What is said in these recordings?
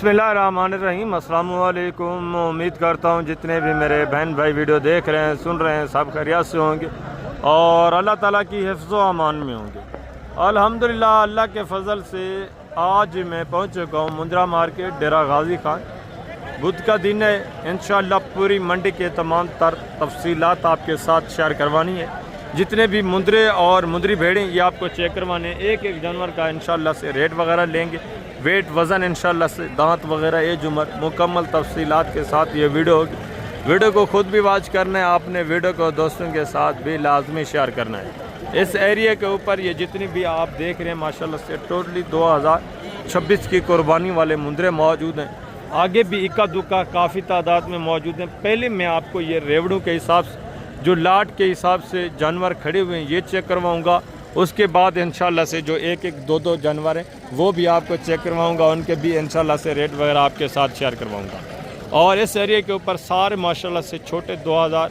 बिस्मिल्लाहिर्रहमानिर्रहीम। अस्सलाम वालेकुम। उम्मीद करता हूँ जितने भी मेरे बहन भाई वीडियो देख रहे हैं, सुन रहे हैं, सब खैरियत से होंगे और अल्लाह ताला की हिफ्ज़ व अमान में होंगे। अल्हम्दुलिल्लाह, अल्लाह के फ़ज़ल से आज मैं पहुँच चुका हूँ मुंद्रा मार्केट, डेरा गाजी खान। बुध का दिन है, इंशाअल्लाह पूरी मंडी के तमाम तर तफसीलात आपके साथ शेयर करवानी है। जितने भी मुंद्रे और मुंद्री भेड़ें ये आपको चेक करवाने, एक एक जानवर का इंशाअल्लाह से रेट वगैरह लेंगे, वेट वज़न इंशाअल्लाह से, दांत वगैरह एज उम्र मुकम्मल तफसीलात के साथ ये वीडियो होगी। वीडियो को ख़ुद भी वॉच करना है आपने, वीडियो को दोस्तों के साथ भी लाजमी शेयर करना है। इस एरिया के ऊपर ये जितनी भी आप देख रहे हैं माशाल्लाह से टोटली 2026 की कुर्बानी वाले मुंद्रे मौजूद हैं। आगे भी इक्का दुक्का काफ़ी तादाद में मौजूद हैं। पहले मैं आपको ये रेवड़ों के हिसाब से, जो लाट के हिसाब से जानवर खड़े हुए हैं, ये चेक करवाऊँगा। उसके बाद इंशाल्लाह से जो एक एक दो दो जानवर हैं वो भी आपको चेक करवाऊँगा, उनके भी इंशाल्लाह से रेट वगैरह आपके साथ शेयर करवाऊँगा। और इस एरिया के ऊपर सारे माशाल्लाह से छोटे 2000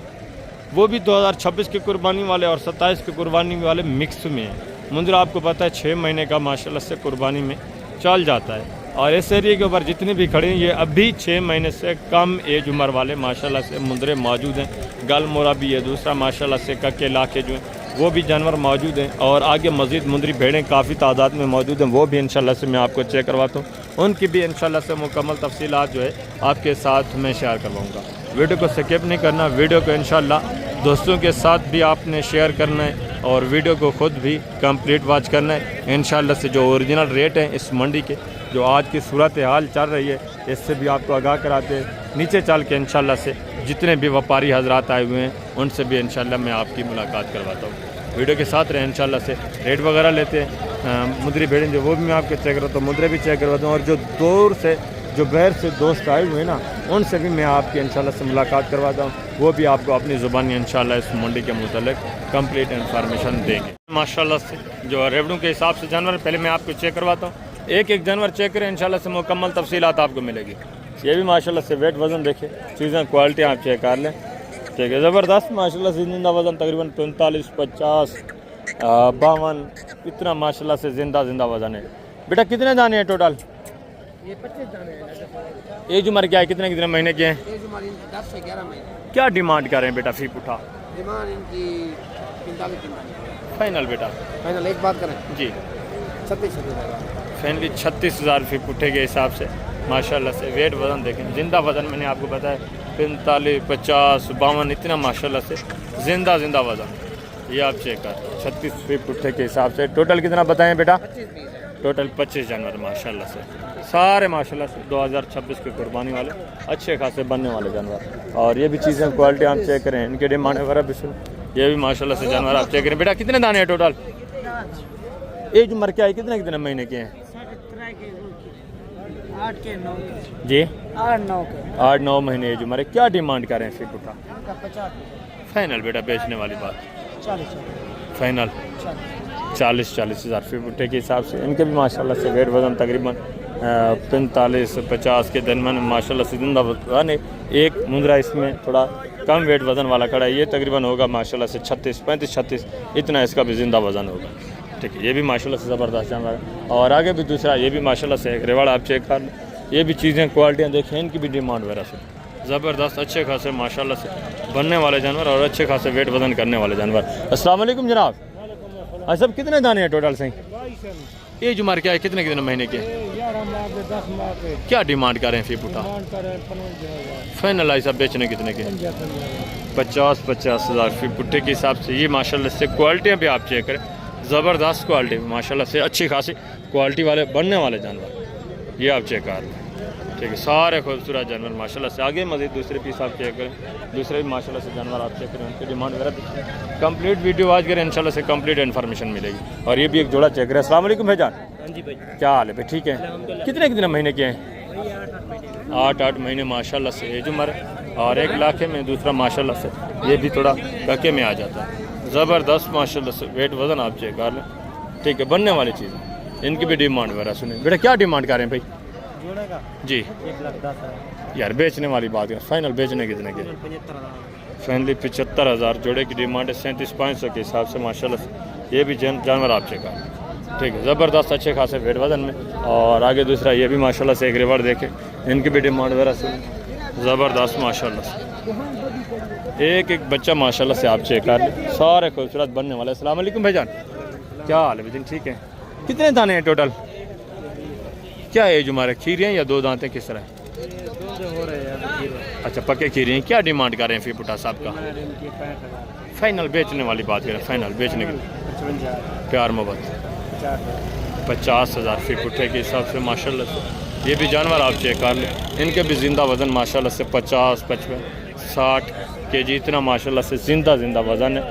वो भी 2026 की कुर्बानी वाले और 27 की कुर्बानी वाले मिक्स में हैं। मुंद्रा आपको पता है 6 महीने का माशाल्लाह से कुर्बानी में चल जाता है। और इस एरिया के ऊपर जितने भी खड़े हैं ये अभी 6 महीने से कम एज उम्र वाले माशाल्लाह से मुंद्रे मौजूद हैं। गल मोरा भी है, दूसरा माशाल्लाह से कक्के लाखे जो हैं वो भी जानवर मौजूद हैं। और आगे मज़ीद मुंद्री भेड़ें काफ़ी तादाद में मौजूद हैं, वो भी इंशाल्लाह से मैं आपको चेक करवाता हूँ। उनकी भी इंशाल्लाह से मुकम्मल तफसीलात जो है आपके साथ मैं शेयर करवाऊँगा। वीडियो को स्किप नहीं करना, वीडियो को इंशाल्लाह दोस्तों के साथ भी आपने शेयर करना है और वीडियो को ख़ुद भी कंप्लीट वॉच करना है। इंशाल्लाह से जो ओरिजिनल रेट हैं इस मंडी के, जो आज की सूरत हाल चल रही है, इससे भी आपको आगाह कराते हैं। नीचे चल के इंशाल्लाह से जितने भी व्यापारी हजरात आए हुए हैं उनसे भी इंशाल्लाह मैं आपकी मुलाकात करवाता हूँ। वीडियो के साथ रहें, इंशाल्लाह से रेट वगैरह लेते हैं। मुंद्री भेड़ें जो वो भी मैं आपके चेक करवाता हूँ, मुंद्रे भी चेक करवाता हूँ। और जो दूर से जो बैर से दोस्त आए हुए हैं ना, उनसे भी मैं आपकी इंशाल्लाह से मुलाकात करवाता हूँ, वो भी आपको अपनी ज़ुबानी इंशाल्लाह इस मंडी के मुतालिक कंप्लीट इन्फॉर्मेशन देंगे। माशाल्लाह से जो रेवड़ों के हिसाब से जानवर पहले मैं आपको चेक करवाता हूँ, एक एक जानवर चेक करें, इंशाल्लाह से मुकम्मल तफसीलात आपको मिलेगी। ये भी माशाल्लाह से वेट वज़न देखें, चीज़ें क्वालिटी आप चेक कर लें, ठीक है, ज़बरदस्त माशाल्लाह से। जिंदा वज़न तकरीबन 45, 50, 52 इतना माशाल्लाह से जिंदा वज़न है। बेटा कितने दाने हैं टोटल? ये 25 दाने हैं। एज उम्र क्या है, कितने कितने महीने के हैं? एज उम्र 10 से 11 महीने। क्या डिमांड कर रहे हैं बेटा फी पुठा? डिमांड इनकी 45 फाइनल बेटा फाइनल एक बात करें जी, 36,000 फैनली 36,000 फी पुठे के हिसाब से माशाल्लाह से। वेट वज़न देखें, जिंदा वज़न मैंने आपको बताया 45, 50, 52 इतना माशाल्लाह से जिंदा वज़न। ये आप चेक कर 36 फी पुठे के हिसाब से। टोटल कितना बताएं बेटा? 25 पीस है। टोटल 25 जानवर माशाल्लाह से, सारे माशाल्लाह से 2026 की कुर्बानी वाले अच्छे खासे बनने वाले जानवर। और ये भी चीज़ें क्वालिटी आप चेक करें, इनके डिमांड वगैरह भी सुन, ये भी माशाल्लाह से जानवर आप चेक करें। बेटा कितने दाने हैं टोटल? एज उम्र क्या है, कितने कितने महीने के हैं? 8 के 9 जी 8-9 के 8-9 महीने एज उम्र है। क्या डिमांड करें फी पुठा? इनका 50 फाइनल बेटा बेचने वाली बात 40 फाइनल 40,000 फी पुठे के हिसाब से। इनके भी माशाल्लाह से वेट वज़न तकरीबन 45-50 के दरमियान माशाल्लाह से जिंदा वज़न है। एक मुंद्रा इसमें थोड़ा कम वेट वज़न वाला खड़ा है, ये तकरीबन होगा माशाल्लाह से 35-36 इतना इसका भी जिंदा वज़न होगा, ठीक है। ये भी माशाल्लाह से ज़बरदस्त जानवर है। और आगे भी दूसरा ये भी माशाल्लाह से एक रेवाड़ा आप चेक कर लें, ये भी चीज़ें क्वालिटियाँ देखें, इनकी भी डिमांड वगैरह से ज़बरदस्त अच्छे खासे माशाल्लाह से बनने वाले जानवर और अच्छे खासे वेट वज़न करने वाले जानवर। अस्सलाम वालेकुम जनाब। हाँ सब कितने दाने हैं टोटल सही? एज उम्र क्या है, कितने कितने महीने के? 11 माह के 10 माह के। क्या डिमांड कर रहे हैं फी पुठा? फाइनल आई साहब बेचने कितने के? 50,000 फी पुठे के हिसाब से। ये माशाल्लाह से क्वालिटियाँ भी आप चेक करें, ज़बरदस्त क्वालिटी माशाल्लाह से अच्छी खासी क्वालिटी वाले बनने वाले जानवर, ये आप चेक कर लें, ठीक है। सारे खूबसूरत जानवर माशाल्लाह से। आगे मज़ीद दूसरे पीस आप चेक करें, दूसरे भी माशाल्लाह से जानवर आप चेक करें, उनकी डिमांड वगैरह कंप्लीट वीडियो आज करें, इंशाल्लाह से कंप्लीट इन्फॉर्मेशन मिलेगी। और ये भी एक जोड़ा चेक करें। अस्सलाम वालेकुम भाईजान। हाँ जी भाई, क्या हाल है भाई? ठीक है। कितने कितने महीने के हैं? 8 महीने माशाल्लाह से एज उम्र। और एक लाखे में दूसरा माशाल्लाह से ये भी थोड़ा कके में आ जाता है, ज़बरदस्त माशाल्लाह से वेट वज़न आप चेक कर लें, ठीक है। बनने वाली चीज़, इनकी भी डिमांड वगैरह सुने। बेटा क्या डिमांड कर रहे हैं भाई? जोड़े का जी 1,10,000 यार बेचने वाली बात है, फाइनल बेचने कितने के? 75,000 फाइनली 75,000 जोड़े की डिमांड है 37,500 के हिसाब से माशाल्लाह से। ये भी जानवर आप चेक कर, ठीक है, ज़बरदस्त अच्छे खासे वेट वजन में। और आगे दूसरा ये भी माशाल्लाह से एक रिवर देखे, इनकी भी डिमांड वगैरह से ज़बरदस्त माशाल्लाह से। एक एक बच्चा माशाल्लाह से आप चेक कर लें, सारे खूबसूरत बनने वाले। अस्सलाम वालेकुम भाईजान, क्या हाल है भाईजान? ठीक है। कितने दाने हैं टोटल? क्या एज हमारे खीरे हैं या दो दांत हैं, किस तरह? हो रहे हैं। अच्छा पक्के खीरे हैं। क्या डिमांड कर रहे हैं फीपुटा साहब का? फाइनल बेचने वाली बात करें, फाइनल बेचने के लिए प्यार मोहब्बत 50,000 फीपुटे के हिसाब से माशाल्लाह से। ये भी जानवर आप चेक कर लें, इनके भी ज़िंदा वज़न माशाल्लाह से 50, 55, 60 kg इतना माशाल्लाह से ज़िंदा वज़न है,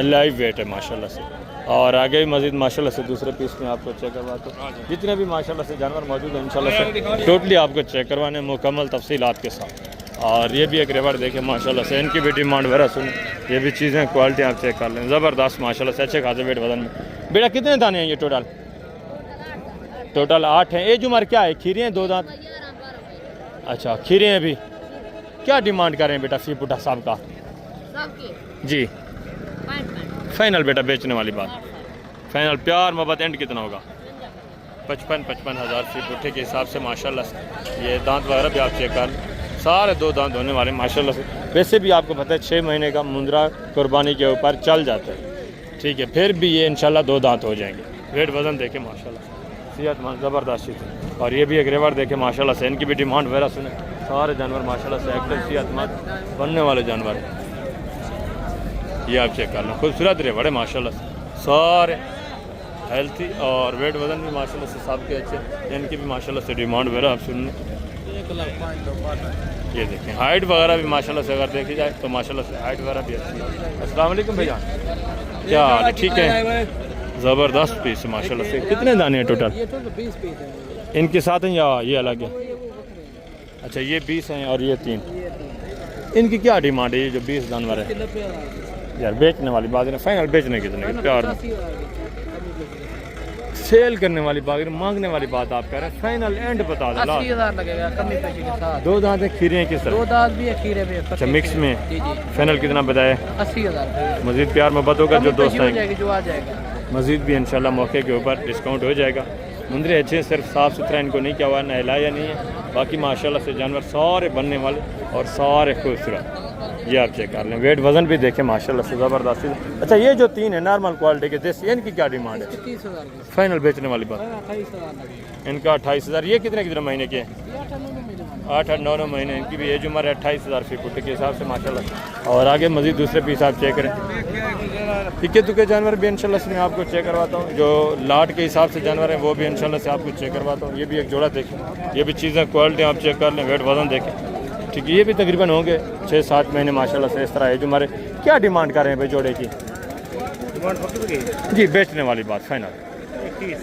लाइव वेट है माशाल्लाह से। और आगे भी मज़ीद माशाल्लाह से दूसरे पीस में आपको चेक करवाता हूँ। जितने भी माशाल्लाह से जानवर मौजूद हैं इंशाल्लाह से टोटली आपको चेक करवाने मुकम्मल तफसीलात के साथ। और ये भी एक रिवर देखे माशाल्लाह से, इनकी भी डिमांड वगैरह सुन, ये भी चीज़ें क्वालिटी आप चेक कर लें, ज़बरदस्त माशाल्लाह से अच्छे खासे वेट वज़न में। बेटा कितने दाने हैं ये टोटल? टोटल 8 हैं। एज उम्र क्या है? खीरे हैं दो दांत? अच्छा खीरे हैं भी। क्या डिमांड करें बेटा फीपुटा साहब का? जी फाइनल बेटा बेचने वाली बात, फाइनल प्यार मोहब्बत एंड कितना होगा? 55,000 फीपुटे के हिसाब से माशाल्लाह से। ये दांत वगैरह भी आप चेक कर लें, सारे दो दांत होने वाले माशाल्लाह से। वैसे भी आपको पता है 6 महीने का मुंद्रा कुर्बानी के ऊपर चल जाता है, ठीक है, फिर भी ये इंशाल्लाह दो दांत हो जाएंगे। वेट वज़न देखे माशाल्लाह सेहतमंद ज़बरदस्त चीज़। और ये भी एक रिवर देखे माशाल्लाह से, इनकी भी डिमांड वगैरह सुने, सारे जानवर माशाल्लाह से एक्टिव सेहतमंद बनने वाले जानवर हैं। ये आप चेक कर लो, खूबसूरत रिवर है माशाल्लाह से, सारे हेल्थी और वेट वज़न भी माशाल्लाह से सबके अच्छे। इनकी भी माशाल्लाह से डिमांड वगैरह आप सुन। ये देखें हाइट वगैरह भी माशाल्लाह से अगर देखी जाए तो माशाल्लाह से हाइट वगैरह भी अच्छी है। अस्सलाम वालेकुम भैया, क्या हाल है? ठीक है, ज़बरदस्त पीस है माशाल्लाह से। कितने दाने हैं टोटल? 20 पीस है। इनके साथ हैं या ये अलग है? अच्छा ये 20 हैं और ये 3। इनकी क्या डिमांड है ये जो 20 जानवर है? यार बेचने वाली बात है, फाइनल बेचने कितने की? प्यार सेल करने वाली बात, मांगने वाली बात आप कह रहे हैं, फाइनल एंड बता दो। 80,000 लगेगा कमी पेशी के साथ। दो दांत हैं, खीरे हैं किस तरह? दो दांत भी है, खीरे भी है। अच्छा मिक्स में। जी जी। फाइनल कितना बताया? 80,000। मजीद प्यार मोहब्बत होगा जो दोस्त हो आएंगे, जाएगी, जो आ जाएगा मजीद भी इंशाल्लाह मौके के ऊपर डिस्काउंट हो जाएगा। मुंदरे अच्छे, सिर्फ साफ़ सुथरा इनको नहीं किया हुआ, नहलाया नहीं है। बाकी माशाल्लाह से जानवर सारे बनने वाले और सारे खूबसूरत। ये आप चेक कर लें, वेट वज़न भी देखें माशाल्लाह से ज़बरदस्त। अच्छा ये जो 3 है नॉर्मल क्वालिटी के देसी, इनकी क्या डिमांड है? 30,000। फाइनल बेचने वाली बात 28,000। इनका 28,000। ये कितने महीने के हैं? 8-9 महीने। इनकी भी एज उम्र है 28,000 फीट के हिसाब से माशाल्लाह। और आगे मजीद दूसरे पीस आप चेक करें, इक्के दुक्के जानवर भी इंशाल्लाह से मैं आपको चेक करवाता हूँ। जो लाट के हिसाब से जानवर हैं वो भी इंशाल्लाह से आपको चेक करवाता हूँ। ये भी एक जोड़ा देखें, ये भी चीज़ें क्वालिटी आप चेक कर लें, वेट वज़न देखें, ठीक है। ये भी तकरीबन होंगे 6-7 महीने माशाल्लाह से इस तरह एज उम्र है। क्या डिमांड कर रहे हैं भाई जोड़े की? जी बेचने वाली बात फाइनल 21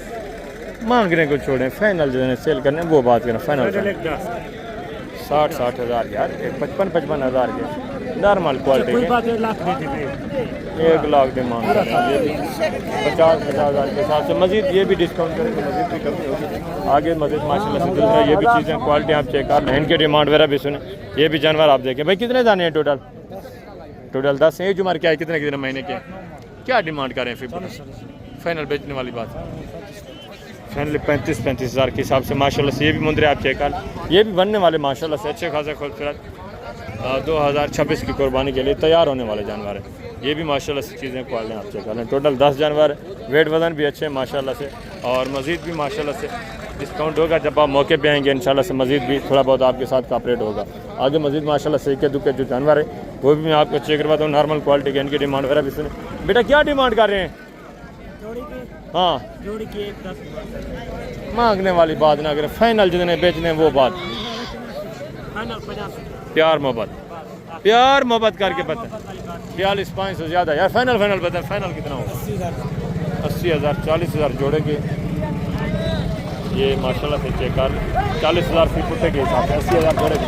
मांगने को छोड़ें, फाइनल जो है सेल करने वो बात करें। फाइनल 60 हज़ार यार, 55 हज़ार के नॉर्मल क्वालिटी के 1 लाख डिमांड 50 हज़ार के हिसाब से। मजीद ये भी डिस्काउंट करेंगे, मजीद भी कमी होगी आगे मजीद माशाल्लाह से। दूसरा ये भी चीज़ें क्वालिटी आप चेक कर लें, इनके डिमांड वगैरह भी सुने। ये भी जानवर आप देखें भाई, कितने दाने हैं टोटल? टोटल 10। एज उम्र क्या है, कितने महीने के? क्या डिमांड करें फिर? फाइनल बेचने वाली बात फाइनली 35 हज़ार के हिसाब से माशाल्लाह से। ये भी मुंदरे आप चेक कर, ये भी बनने वाले माशाल्लाह से अच्छे खासे खूबसूरत 2026 की कुर्बानी के लिए तैयार होने वाले जानवर हैं। ये भी माशाल्लाह से चीज़ें क्वालिटी आप चेक कर लें। टोटल 10 जानवर है, वेट वज़न भी अच्छे हैं माशाल्लाह से। और मज़ीद भी माशाल्लाह से डिस्काउंट होगा जब आप मौके पे आएंगे इंशाल्लाह से। मज़ीद भी थोड़ा बहुत आपके साथ कॉपरेट होगा आगे। मज़ीद माशाल्लाह से इक्के दुक्के जो जानवर है वो भी मैं आपको चेक करवाता हूँ, नॉर्मल क्वालिटी के। इनकी डिमांड वगैरह भी सुने। बेटा क्या डिमांड कर रहे हैं? हाँ जोड़ी की 10 मांगने वाली बात ना करें, फाइनल जितने बेचने वो बात। प्यार मोहब्बत करके पता 42-5 से ज़्यादा यार। फाइनल बताएं, फाइनल कितना होगा? 80,000 40,000 जोड़े के। ये माशाल्लाह से चेक कर 40,000 फीट के हिसाब से 80,000 जोड़े के।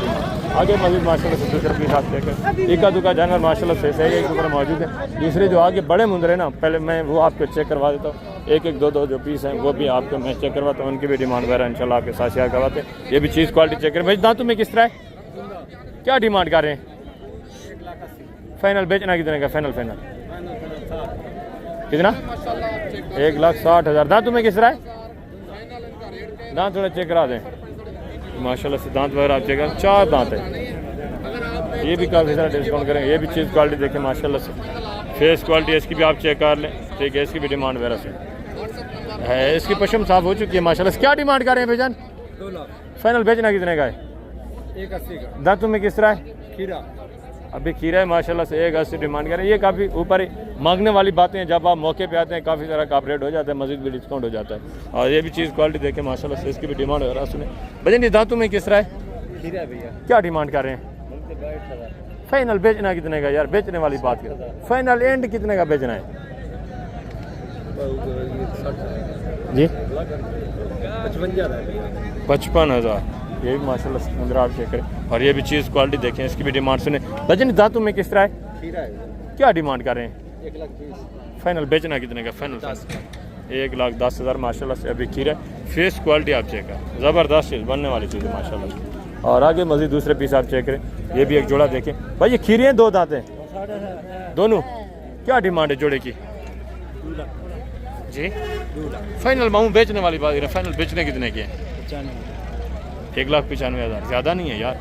आगे मजीद माशाल्लाह से दूसरे पीस आप चेक इक्का दुक्का जानवर माशाल्लाह से सही एक ऊपर मौजूद है। दूसरे जो आगे बड़े मुंदरे ना, पहले मैं वो आपको चेक करवा देता हूँ। एक दो जो पीस हैं वो भी आपको मैं चेक करवाता हूँ। उनकी भी डिमांड वगैरह इंशाल्लाह आपके साथ शेयर करवाते हैं। ये भी चीज़ क्वालिटी चेक करें भाई। दांतों में किस तरह है, क्या डिमांड कर रहे हैं? फाइनल बेचना कितने का? फाइनल कितना? 1,60,000। दांत में किस तरह है? दांत थोड़ा चेक करा दें माशाल्लाह से, दांत वगैरह आप चेक करें, 4 दांत है। ये भी काफ़ी सारा डिस्काउंट करेंगे। ये भी चीज़ क्वालिटी देखें माशाल्लाह से, फेस क्वालिटी इसकी भी आप चेक कर लें, ठीक है। इसकी भी डिमांड वगैरह से है, इसकी पशम साफ हो चुकी है माशाल्लाह से। क्या डिमांड कर रहे हैं भाईजान? 2 लाख। फाइनल बेचना कितने का है? 180 का। दांतों में किस तरह है? खीरा अभी खीरा है माशाल्लाह से, 180 डिमांड करें। ये काफ़ी ऊपर ही मांगने वाली बातें हैं, जब आप मौके पे आते हैं काफ़ी सारा कॉपरेट हो जाता है, मज़ीद भी डिस्काउंट हो जाता है। और ये भी चीज़ क्वालिटी देखें माशाल्लाह से, इसकी भी डिमांड हो रहा है। सुने भजन ये दांतों में किस तरह है? खीरा भैया। क्या डिमांड कर रहे हैं? 62,000। फाइनल बेचना कितने का यार? बेचने वाली बात करें, फाइनल एंड कितने का बेचना है जी? 55,000। ये भी माशाल्लाह से अंदर आप चेक करें। और ये भी चीज़ क्वालिटी देखें, इसकी भी डिमांड सुने भजन दांतों में किस तरह है? खीरा है। क्या डिमांड कर रहे हैं? 1,20,000। फाइनल बेचना कितने का? फाइनल 1,10,000 माशाल्लाह से अभी खीरा। फेस क्वालिटी आप चेक करें, ज़बरदस्त चीज़, बनने वाली चीज़ है माशाल्लाह से। और आगे मज़ीद दूसरे पीस आप चेक करें। ये भी एक जोड़ा देखें भाई, ये खीरे हैं, 2 दांत हैं दोनों। क्या डिमांड है जोड़े की जी? फाइनल माऊँ बेचने वाली बात है, फाइनल बेचने कितने के हैं? 1,95,000। ज़्यादा नहीं है यार।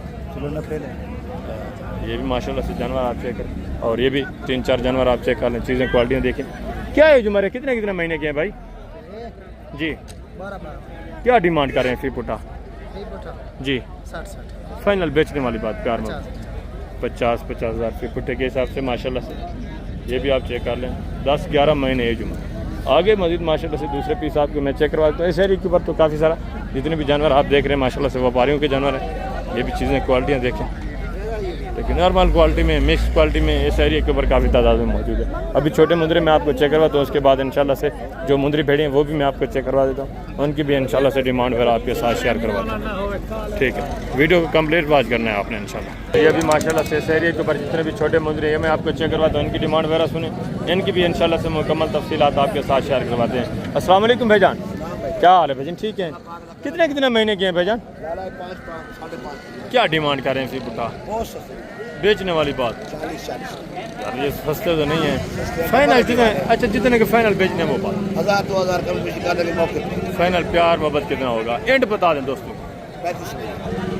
ये भी माशाल्लाह से जानवर आप चेक करें। और ये भी 3-4 जानवर आप चेक कर लें, चीज़ें क्वालिटियाँ देखें। क्या है जुमरे? कितने महीने के हैं भाई जी? 12। क्या डिमांड कर रहे हैं फी पुटा जी? 60। फाइनल बेचने वाली बात प्यार में 50,000 फी पुट्टे के हिसाब से माशाल्लाह से। ये भी आप चेक कर लें, 10-11 महीने एज उम्र। आगे मजीद माशाल्लाह से दूसरे पीस आपको मैं चेक करवा देता हूँ। इस एरिया के ऊपर तो काफ़ी सारा जितने भी जानवर आप देख रहे हैं माशाल्लाह से व्यापारियों के जानवर हैं। ये भी चीज़ें क्वालिटियाँ देखें, लेकिन नॉर्मल क्वालिटी में, मिक्स क्वालिटी में इस एरिया के ऊपर काफ़ी तादाद में मौजूद है। अभी छोटे मुंदरे मैं आपको चेक करवाता हूँ, उसके बाद इंशाल्लाह से जो मुंदरी भेड़ी हैं वो भी मैं आपको चेक करवा देता हूँ, उनकी भी इंशाल्लाह से डिमांड वगैरह आपके साथ शेयर करवाता हूँ, ठीक है। वीडियो को कंप्लीट वॉच करना है आपने इंशाल्लाह। ये भी माशाल्लाह से इस एरिया के ऊपर जितने भी छोटे मुंदरे हैं मैं आपको चेक करवाता हूँ, इनकी डिमांड वगैरह सुने, इनकी भी इंशाल्लाह से मुकम्मल तफसीलात आपके साथ शेयर करवाते हैं। अस्सलाम वालेकुम भाईजान, क्या हाल है भाईजान? ठीक है। कितने महीने के हैं भाईजान? 5.5। क्या डिमांड कर रहे हैं फी पुट्टा? बेचने वाली बात यार, ये सस्ते तो नहीं है। फाइनल कितने? अच्छा जितने के फाइनल बेचने वो बात 1,000-2,000 कम के मौके पे। फाइनल प्यार मोहब्बत कितना होगा एंड बता दें दोस्तों?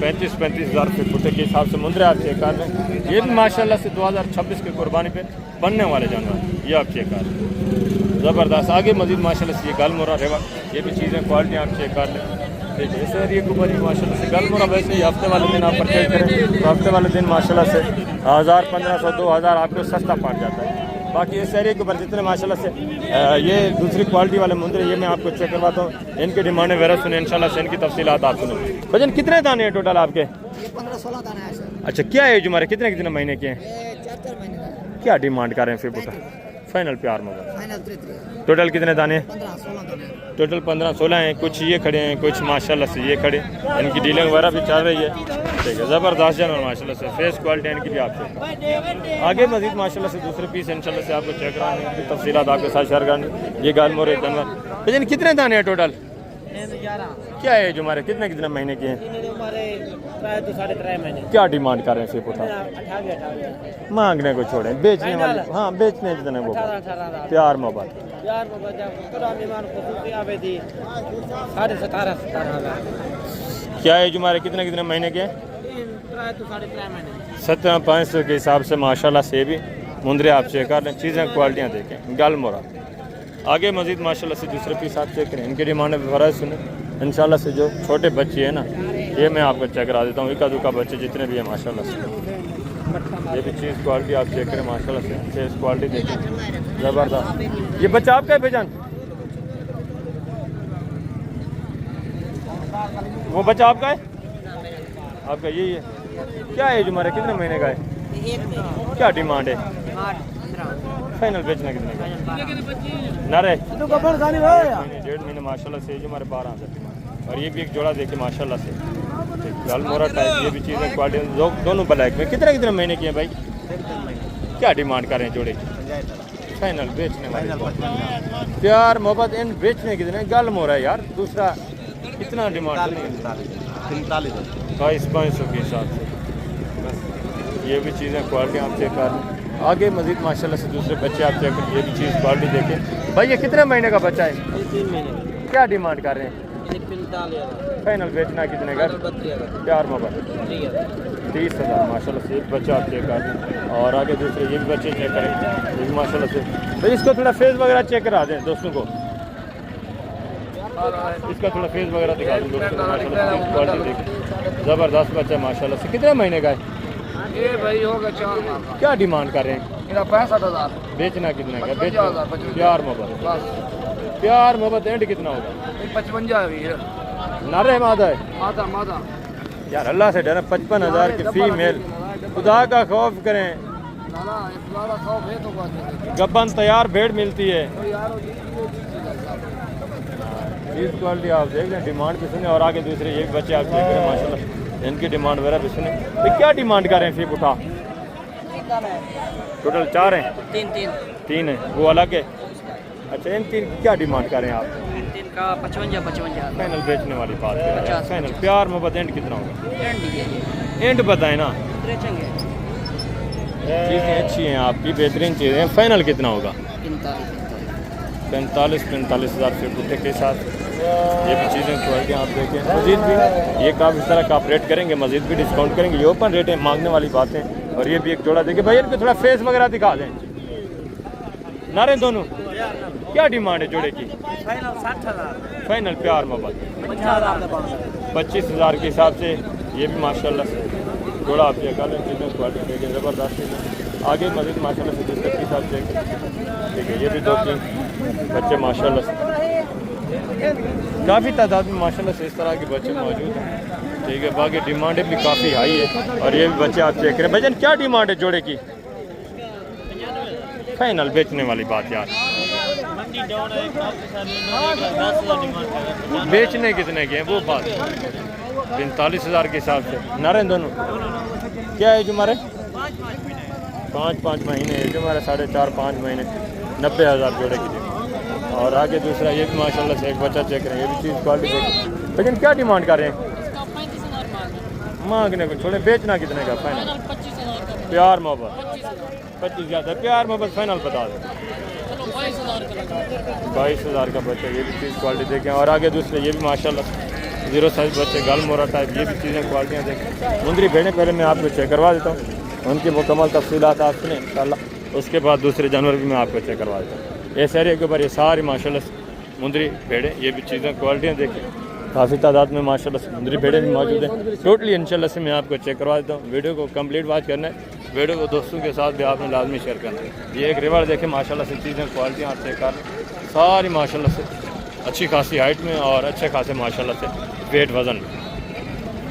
35,000 फी पुट्टे के हिसाब से मुंदरे आप चेक कर लें। ये भी माशाल्लाह से 2026 के कुर्बानी पे बनने वाले जानवर, ये आप चेक कर लें, ज़बरदस्त। आगे मजीद माशाल्लाह से ये गल मोरा रेवा, ये भी चीज़ें क्वालिटी आप चेक कर लें, ठीक है। इस एरिए के ऊपर ही माशाल्लाह से गल मोरा, वैसे ही हफ्ते वाले दिन आप परचेज करें तो हफ्ते वाले दिन माशाल्लाह से 1,000, 1,500, 2,000 आपको सस्ता पड़ जाता है। बाकी इस एरिए के ऊपर जितने माशाल्लाह से ये दूसरी क्वालिटी वाले मुंदरे ये मैं आपको चेक करवाता हूँ, इनके डिमांड वगैरह सुने इंशाल्लाह से, इनकी तफसीलात आप सुने। भजन कितने दाने हैं टोटल आपके? 15-16 दाना है सर। अच्छा क्या एज हमारे कितने महीने के हैं? 4 महीने का। क्या डिमांड कर रहे हैं फिर पुट्टा? फाइनल प्यार में फाइनल 3। टोटल कितने दाने? 15-16 दाना। टोटल 15-16 हैं। कुछ ये खड़े हैं, कुछ माशाल्लाह से ये खड़े, इनकी डीलिंग वगैरह भी चल रही है, ठीक है। ज़बरदस्त जानवर माशाल्लाह से, फेस क्वालिटी इनकी भी आपसे। आगे मजीद माशाल्लाह से दूसरे पीस इंशाल्लाह से आपको चेक कराने की तफसीलात आपके साथ शेयर कराने। ये गाल मोरे जानवर लेकिन कितने दाने हैं टोटल? 11। क्या है जो हमारे कितने महीने के हैं? हमारे 3.5 महीने। क्या डिमांड कर रहे हैं फिर पुट्टा? 28। मांगने को छोड़ें, बेचने वाले हाँ बेचने जितने वो 18 प्यार मोहब्बत। यार बाबा जब पूरा मेहमान को सूची आवे दी 17,500। क्या है जो हमारे कितने महीने के हैं? 3.5 महीने। 17,500 के हिसाब से माशाल्लाह से भी मुंदरे आप चेक कर लें, चीज़ें क्वालिटियाँ देखें, गल मोरा। आगे मजीद माशाल्लाह से दूसरे पीस आप चेक करें, इनकी डिमांड वगैरह सुने इंशाल्लाह से। जो छोटे बच्चे हैं ना ये मैं आपको चेक करा देता हूँ, इक्का दुक्का बच्चे जितने भी हैं माशाल्लाह से। ये भी चीज़ क्वालिटी आप चेक करें माशाल्लाह से, फेस क्वालिटी देखें, ज़बरदस्त। ये बच्चा आपका है पहचान? वो बच्चा आपका है? आपका यही है। क्या है हमारे कितने महीने का है? क्या डिमांड है? फाइनल बेचना कितने का? नारे 1.5 महीने माशाल्लाह से जो हमारे 12,000 डिमांड। और ये भी एक जोड़ा देखिए माशाल्लाह से, लाल मोरा टाइप, ये भी चीज़ें क्वालिटी दोनों ब्लैक में। कितने महीने की है भाई? क्या डिमांड कर रहे हैं जोड़े की? फाइनल बेचने वाले प्यार मोहब्बत इन बेचने कितने? गल मोरा है यार, दूसरा कितना डिमांड? 22,500 के हिसाब से। ये भी चीज़ें क्वालिटी आप चेक कर लें, आगे मजीद माशाल्लाह से दूसरे बच्चे आप चेक करें, ये भी चीज़ क्वालिटी देखें। भाई ये कितने महीने का बच्चा है? ये 3 महीने क्या डिमांड कर रहे हैं? ये 45,000 फाइनल बेचना कितने का? 32,000 प्यार मोहब्बत 30,000 माशाल्लाह से एक बच्चा आप चेक कर दें। और आगे दूसरे ये भी बच्चे चेक करें, ये भी माशाल्लाह से। तो इसको थोड़ा फेस वगैरह चेक करा दें दोस्तों को, इसका थोड़ा फेस वगैरह दिखा दें दोस्तों को। माशाल्लाह से क्वालिटी देखें, ज़बरदस्त बच्चा है माशाल्लाह से। कितने महीने का है? ये भाई होगा 4 माह क्या डिमांड कर रहे हैं? मेरा 65,000 बेचना कितने का? 55,000 प्यार मोहब्बत, बस प्यार मोहब्बत एंड कितना होगा? 55 है नारे मादा है माता माता यार, अल्लाह से डरें। 55,000 की फीमेल, खुदा का खौफ करें। नाला इतना खौफ है तो बात गब्बन तैयार भेड़ मिलती है। है यार चीज़ क्वालिटी आप देख लें, डिमांड भी सुने। और आगे दूसरे ये भी बच्चे आप देख रहे हैं माशाल्लाह, इनकी डिमांड वगैरह भी सुने। तो क्या डिमांड कर रहे हैं फी उठा? टोटल 4 हैं? 3 हैं, वो अलग है। अच्छा, इन 3 की क्या डिमांड कर रहे हैं आप? 3 का 55 फाइनल बेचने वाली बात है। 50 फाइनल प्यार मोहब्बत एंड कितना होगा? एंड बताएं ना। चीज़ें अच्छी हैं आपकी, बेहतरीन चीज़ें हैं। फाइनल कितना होगा? 45,000 रुपये बुट्टे के साथ ये भी चीज़ें क्वालिटी आप देखें। मज़ीद भी ये काफ़ी इस तरह का आप रेट करेंगे, मज़ीद भी डिस्काउंट करेंगे। ये ओपन रेट है, मांगने वाली बातें। और ये भी एक जोड़ा देखिए भाई, इनको थोड़ा फेस वगैरह दिखा दें। नारे दोनों क्या डिमांड है जोड़े की? फाइनल 60,000 फाइनल प्यार मोहब्बत 25,000 के हिसाब से ये भी माशाल्लाह से जोड़ा आप चेक करें। चीज़ें क्वालिटी देखिए ज़बरदस्त चीज़ें। आगे मज़ीद माशाल्लाह से दूसरे के साथ चेक ठीक है। ये भी 2-3 बच्चे माशाल्लाह से, काफ़ी तादाद में माशाल्लाह से इस तरह के बच्चे मौजूद हैं। ठीक है, बाकी डिमांडें भी काफ़ी हाई है। और ये भी बच्चे आप चेक करें। भजन क्या डिमांड है जोड़े की? फाइनल बेचने वाली बात यार, बेचने कितने के हैं वो बात। 45,000 के हिसाब से नारे दोनों क्या है? जो हमारे 5 महीने है, जो हमारे 4.5-5 महीने 90,000 जोड़े की थी। और आगे दूसरा ये भी माशाल्लाह से एक बच्चा चेक करें, ये भी चीज़ क्वालिटी देखें। लेकिन क्या डिमांड कर रहे हैं? मांगने को छोड़े, बेचना कितने का? फाइनल 25,000 प्यार मोहब्बत 25 ज़्यादा, प्यार मोहब्बत फाइनल बता दें। 22,000 का बच्चा, ये भी चीज़ क्वालिटी देखें। और आगे दूसरे ये भी माशाल्लाह 0 साइज बच्चे, गल मोरा टाइप, ये भी चीज़ें क्वालिटियाँ देखें। मुंदरी भेड़ें पहले मैं आपको चेक करवा देता हूँ, उनकी मुकम्मल तफसीलात आप सुने इंशाल्लाह। उसके बाद दूसरे जानवर भी मैं आपको चेक करवा देता हूँ। इस एरिया के ऊपर ये सारी माशाल्लाह मुंदरी भेड़ें, ये भी चीज़ें क्वालिटियाँ देखें। काफ़ी तादाद में माशाल्लाह से मुंदरी भेड़ें भी मौजूद हैं। टोटली इंशाल्लाह से मैं आपको चेक करवा देता हूँ। वीडियो को कंप्लीट वॉच करना है, वीडियो को दोस्तों के साथ भी आपने लाजमी शेयर करना है। ये एक रिवर देखें माशाल्लाह से, चीज़ें क्वालिटियाँ आप चेक कर सारी माशाल्लाह से अच्छी खासी हाइट में और अच्छे खासे माशाल्लाह से वेट वज़न में,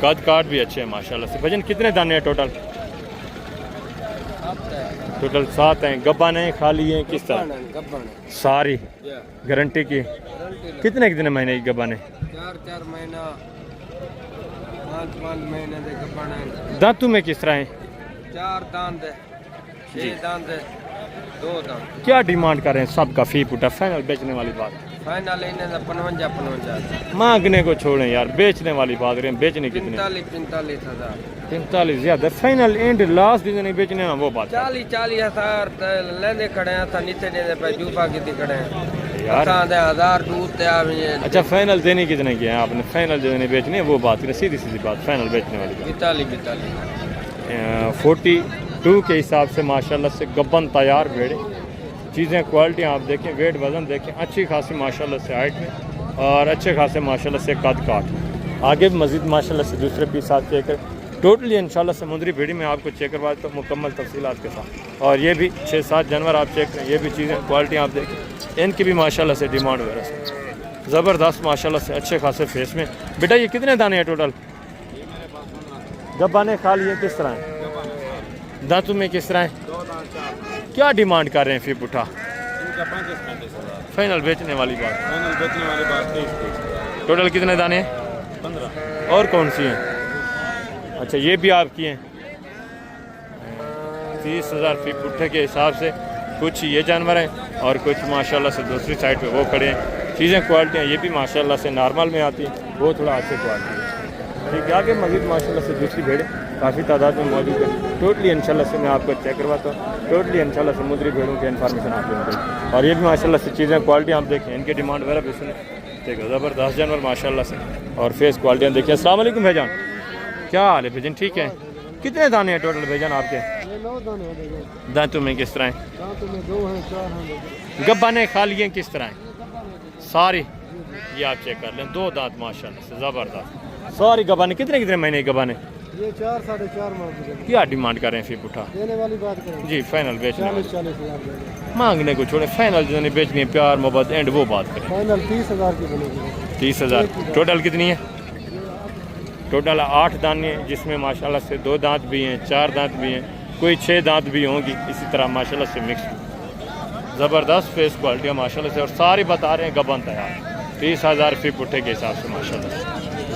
कद काट भी अच्छे हैं माशाल्लाह से। भजन कितने दाने हैं टोटल? टोटल 7 हैं। गब्बान हैं, खाली हैं, किस तरह? सारी गारंटी की। कितने महीने की गब्बान है? 4 महीना 5 महीने के गब्बान। दांतों में किस तरह हैं? 4 दांत है, 6 दांत है, 2 दांत। क्या डिमांड कर रहे हैं सबका फी पुटा? फाइनल बेचने वाली बात। फाइनल इन्हें 55 मांगने को छोड़ें यार, बेचने वाली बात करें। बेचने कितने? 45,000 45 ज़्यादा। फाइनल एंड लास्ट दिन नहीं बेचने ना वो बात। 40,000 लेंदे खड़े हैं था, नीचे देने पे जूफा की खड़े हैं यार। 1000 दूध ते आप ये। अच्छा, फाइनल देने कितने की है आपने? फाइनल देने बेचने वो बात करें, सीधी बात। फाइनल बेचने वाली बात। 42 के हिसाब से माशाल्लाह से गब्बन तैयार भेड़े, चीज़ें क्वालिटी आप देखें, वेट वज़न देखें, अच्छी खासी माशाल्लाह से हाइट में और अच्छे खासे माशाल्लाह से कद काट। आगे भी मज़ीद माशाल्लाह से दूसरे पीस साथ चेक कर। टोटली इंशाल्लाह से मुंदरी भेड़ी में आपको चेक करवा देता हूँ मुकम्मल तफसीलात के साथ। और ये भी 6-7 जानवर आप चेक करें, ये भी चीज़ें क्वालिटी आप देखें, इनकी भी माशाल्लाह से डिमांड वगैरह से ज़बरदस्त माशाल्लाह से अच्छे खासे फेस में। बेटा ये कितने दाने हैं टोटल? गब्बाने खाली है, किस तरह हैं? दांतों में किस तरह है? क्या डिमांड कर रहे हैं फिर पुठा? फाइनल बेचने वाली बात। टोटल कितने दाने हैं? 15। और कौन सी हैं? अच्छा, ये भी आपकी हैं। 30,000 फी पुट्ठे के हिसाब से कुछ ये जानवर हैं और कुछ माशाल्लाह से दूसरी साइड पे वो खड़े हैं। चीज़ें क्वालिटियाँ ये भी माशाल्लाह से नॉर्मल में आती हैं, वो थोड़ा अच्छी क्वालिटी है। ठीक है। आगे मज़ीद माशाल्लाह से दूसरी भेड़ें काफ़ी तादाद में मौजूद है। टोटली इंशाल्लाह से मैं आपको चेक करवाता हूँ। टोटली इंशाल्लाह से मुद्री भेड़ों की इन्फॉर्मेशन आपको मिलेगी। और ये भी माशाल्लाह से चीज़ें क्वालिटी आप देखें, इनकी डिमांड वगैरह भी सुने। ठीक है, ज़बरदस्त जानवर माशाल्लाह से। और फेस क्वालिटियाँ देखिए। अस्सलाम वालेकुम भाईजान, क्या हाल है भाईजान? ठीक है। कितने दाने हैं टोटल भाईजान आपके? 9 दाने हैं भाईजान। दांतों में किस तरह हैं? दांतों में 2 हैं, 4 हैं भाईजान। गब्बाने खाली हैं किस तरह हैं? सारी ये आप चेक कर लें, 2 दांत माशाल्लाह से ज़बरदस्त। सारी गब्बाने कितने महीने की गब्बाने? ये 4 साढ़े 4 माह की है। क्या डिमांड कर रहे हैं? फिर पुठा देने वाली बात करें जी, फाइनल बेचने वाली। 40 हज़ार भाईजान। मांगने को छोड़े, फाइनल जो नहीं बेचनी है, प्यार मोहब्बत एंड वो बात करें। फाइनल 30 हज़ार की बनेगी। 30,000। टोटल कितनी है? टोटल 8 दाने हैं, जिसमें माशाल्लाह से 2 दांत भी हैं, 4 दांत भी हैं, कोई 6 दांत भी होंगी। इसी तरह माशाल्लाह से मिक्स ज़बरदस्त फेस क्वालिटियाँ माशाल्लाह से। और सारी बता रहे हैं गबन तैयार 30,000 फी पुट्ठे के हिसाब से माशाल्लाह से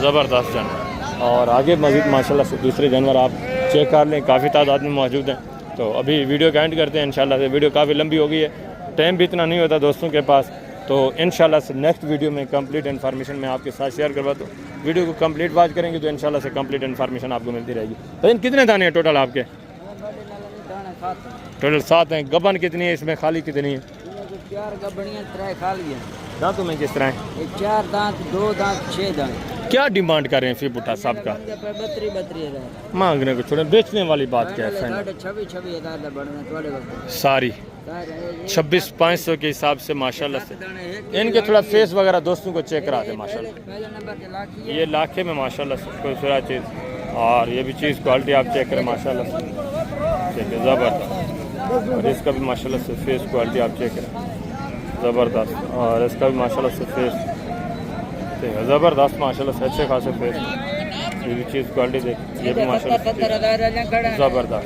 ज़बरदस्त जानवर। और आगे मज़ीद माशाल्लाह से दूसरे जानवर आप चेक कर लें, काफ़ी तादाद में मौजूद हैं। तो अभी वीडियो का एंड करते हैं इंशाल्लाह से। वीडियो काफ़ी लंबी हो गई है, टाइम भी इतना नहीं होता दोस्तों के पास। तो इंशाल्लाह से नेक्स्ट वीडियो में कंप्लीट इन्फॉर्मेशन मैं आपके साथ शेयर करवाता हूँ। वीडियो को कंप्लीट वॉच करेंगे तो इंशाल्लाह से कंप्लीट इन्फॉर्मेशन आपको मिलती रहेगी। लेकिन कितने दाने हैं टोटल आपके? टोटल 7 हैं। गबन कितनी है इसमें, खाली कितनी है? 4 गबड़ियाँ 3 खाली हैं। दांतों में किस तरह है? 4 दांत 2 दांत 6 दांत। क्या डिमांड कर रहे हैं फिर बुट्टा साहब का? 32 मांगने को छोड़े, बेचने वाली बात क्या है? फाइनल 26 सारी 26,500 के हिसाब से माशाल्लाह से। इनके थोड़ा फेस वगैरह दोस्तों को चेक करा दे माशाल्लाह। ये लाखे में माशाल्लाह से खूबसूरत चीज़। और ये भी चीज़ क्वालिटी आप चेक करें माशाल्लाह से। ठीक है, ज़बरदस्त। और इसका भी माशाल्लाह से फेस क्वालिटी आप चेक करें, ज़बरदस्त। और इसका भी माशाल्लाह से फेस ठीक है, ज़बरदस्त माशाल्लाह से, अच्छे खासे फेस। ये भी चीज़ क्वालिटी देख, ये भी माशाल्लाह से ज़बरदस्त।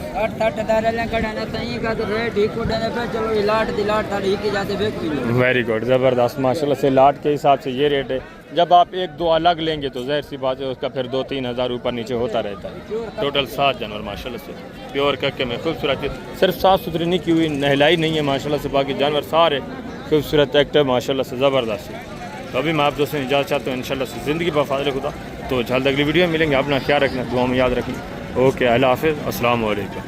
वेरी गुड, ज़बरदस्त माशाल्लाह से। लाट के हिसाब से ये रेट है। जब आप 1-2 अलग लेंगे तो ज़ाहिर सी बात है उसका फिर 2-3 हज़ार ऊपर नीचे होता रहता है। टोटल 7 जानवर माशाल्लाह से प्योर कक्के में खूबसूरत चीज़। सिर्फ साफ़ सुथरी नहीं की हुई, नहलाई नहीं है माशाल्लाह से। बाकी जानवर सारे खूबसूरत एक्टिव माशाल्लाह से ज़बरदस्त। तो अभी मैं आप दोस्तों से इजाज़त चाहता हूँ इंशाल्लाह से। ज़िंदगी बफ़ाज़िल खुदा। तो जल्द अगली वीडियो में मिलेंगे। अपना ख्याल रखना, दुआ में याद रखना। ओके, अल्लाह हाफ़िज़, अस्सलाम वालेकुम।